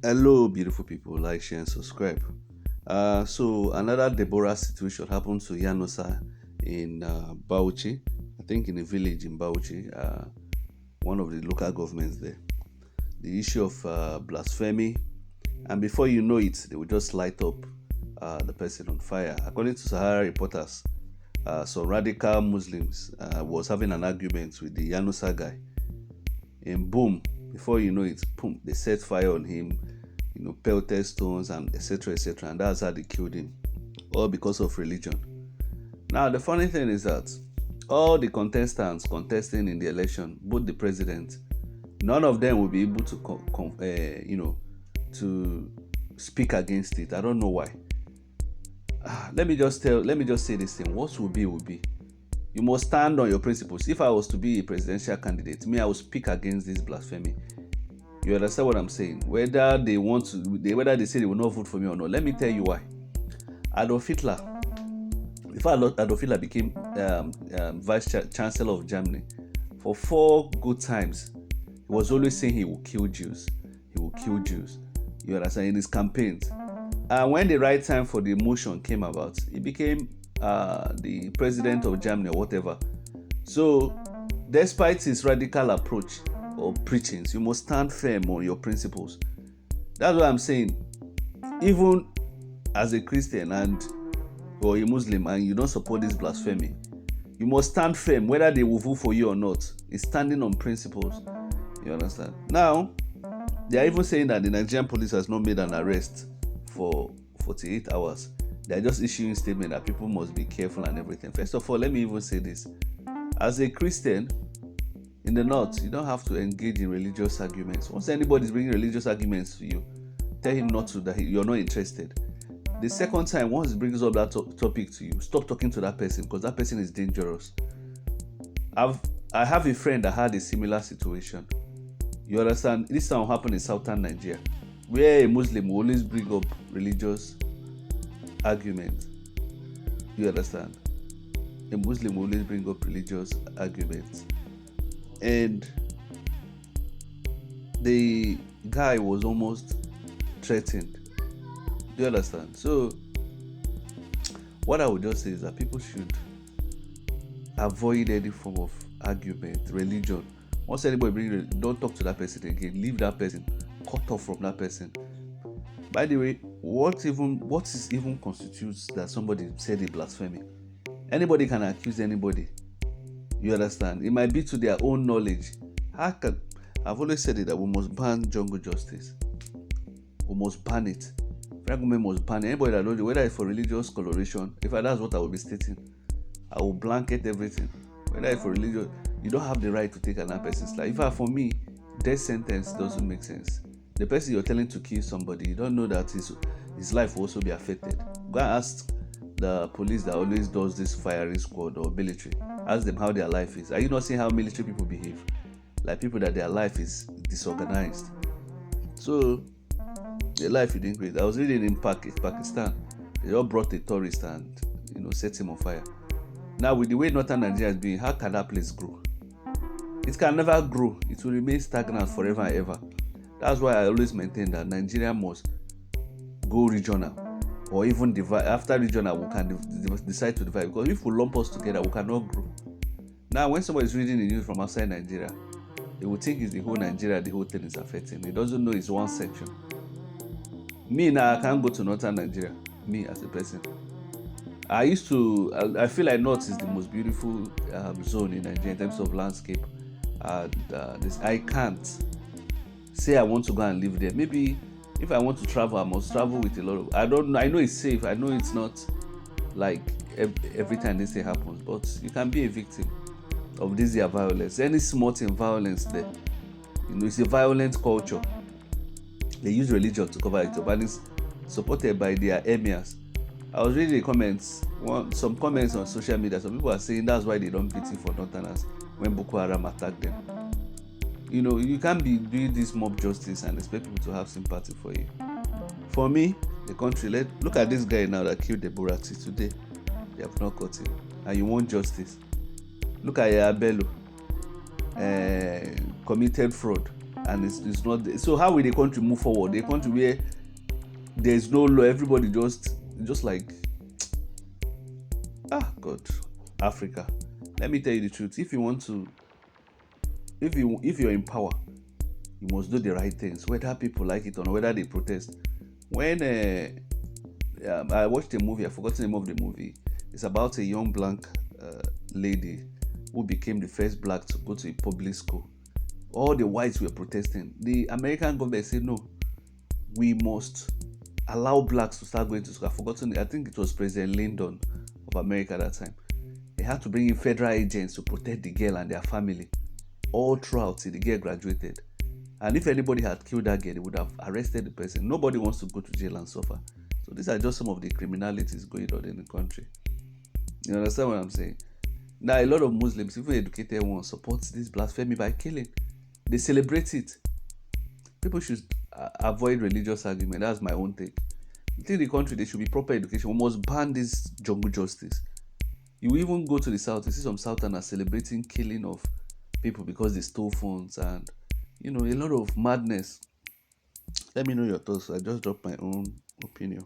Hello, beautiful people. Like, share, and subscribe. So another Deborah situation happened to Yanusa in Bauchi. I think in a village in Bauchi, one of the local governments there. The issue of blasphemy, and before you know it, they will just light up the person on fire. According to Sahara reporters, some radical Muslims was having an argument with the Yanusa guy, and boom, before you know it, boom, they set fire on him, pelted stones and etc. etc. And that's how they killed him, all because of religion. Now, the funny thing is that all the contestants contesting in the election, both the president, none of them will be able to, to speak against it. I don't know why. Let me just say this thing. What will be, will be. You must stand on your principles. If I was to be a presidential candidate, me, I will speak against this blasphemy. You understand what I'm saying? Whether they want to, whether they say they will not vote for me or not. Let me tell you why. Adolf Hitler, before Adolf Hitler became Chancellor of Germany, for 4 good times, he was always saying he will kill Jews. He will kill Jews. You understand? In his campaigns. And when the right time for the motion came about, he became the president of Germany or whatever. So, despite his radical approach or preachings, you must stand firm on your principles. That's what I'm saying. Even as a Christian or a Muslim and you don't support this blasphemy, you must stand firm whether they will vote for you or not. It's standing on principles. You understand? Now, they are even saying that the Nigerian police has not made an arrest for 48 hours. They are just issuing statement that people must be careful and everything. First of all, let me even say this. As a Christian, in the north, you don't have to engage in religious arguments. Once anybody is bringing religious arguments to you, tell him not to, that you're not interested. The second time, once he brings up that topic to you, stop talking to that person because that person is dangerous. I have a friend that had a similar situation. You understand? This time happened in southern Nigeria, where a Muslim will always bring up religious arguments. You understand? A Muslim will always bring up religious arguments. And the guy was almost threatened. Do you understand? So, what I would just say is that people should avoid any form of argument, religion. Once anybody don't talk to that person again. Leave that person. Cut off from that person. By the way, what is even constitutes that somebody said a blasphemy? Anybody can accuse anybody. You understand? It might be to their own knowledge. I've always said it that we must ban jungle justice. We must ban it. Federal government must ban anybody that knows, whether it's for religious coloration. If that's what I will be stating, I will blanket everything. Whether it's for religion, you don't have the right to take another person's life. For me, death sentence doesn't make sense. The person you're telling to kill somebody, you don't know that his life will also be affected. Go and ask the police that always does this firing squad or military. Ask them how their life is. Are you not seeing how military people behave? Like people that their life is disorganized. So their life didn't great. I was reading in Pakistan. They all brought a tourist and set him on fire. Now with the way northern Nigeria is being, how can that place grow? It can never grow. It will remain stagnant forever and ever. That's why I always maintain that Nigeria must go regional or even divide. After regional, we can decide to divide, because if we lump us together, we cannot grow. Now, when somebody is reading the news from outside Nigeria, they will think it's the whole Nigeria, the whole thing is affecting. He doesn't know it's one section. Me now, I can't go to northern Nigeria. Me as a person, I feel like north is the most beautiful zone in Nigeria in terms of landscape. I can't say I want to go and live there. Maybe if I want to travel, I must travel with a lot of. I know it's safe. I know it's not like every time this thing happens, but you can be a victim of this year violence. Any small thing violence there. It's a violent culture. They use religion to cover it up, and it's supported by their emirs. I was reading the comments, some comments on social media. Some people are saying that's why they don't pity for northerners when Boko Haram attacked them. You can't be doing this mob justice and expect people to have sympathy for you. For me, the country, look at this guy now that killed Deborah today. They have not caught him. And you want justice. Look at Bello. Committed fraud. and it's not. So how will the country move forward? A country where there's no law, everybody just like, God, Africa. Let me tell you the truth. If you want to, if you're in power, you must do the right things, whether people like it or not, whether they protest. When I watched a movie, I forgot the name of the movie. It's about a young black lady who became the first black to go to a public school. All the whites were protesting. The American government said no, we must allow blacks to start going to school. I've forgotten. I think it was President Lyndon of America at that time. They had to bring in federal agents to protect the girl and their family all throughout till the girl graduated. And if anybody had killed that girl, they would have arrested the person. Nobody wants to go to jail and suffer. So these are just some of the criminalities going on in the country. You understand what I'm saying? Now, a lot of Muslims, even educated ones, support this blasphemy by killing. They celebrate it. People should avoid religious argument. That's my own take. Within the country, there should be proper education. We must ban this jungle justice. You even go to the south, you see some southerners celebrating killing of people because they stole phones and a lot of madness. Let me know your thoughts. I just dropped my own opinion.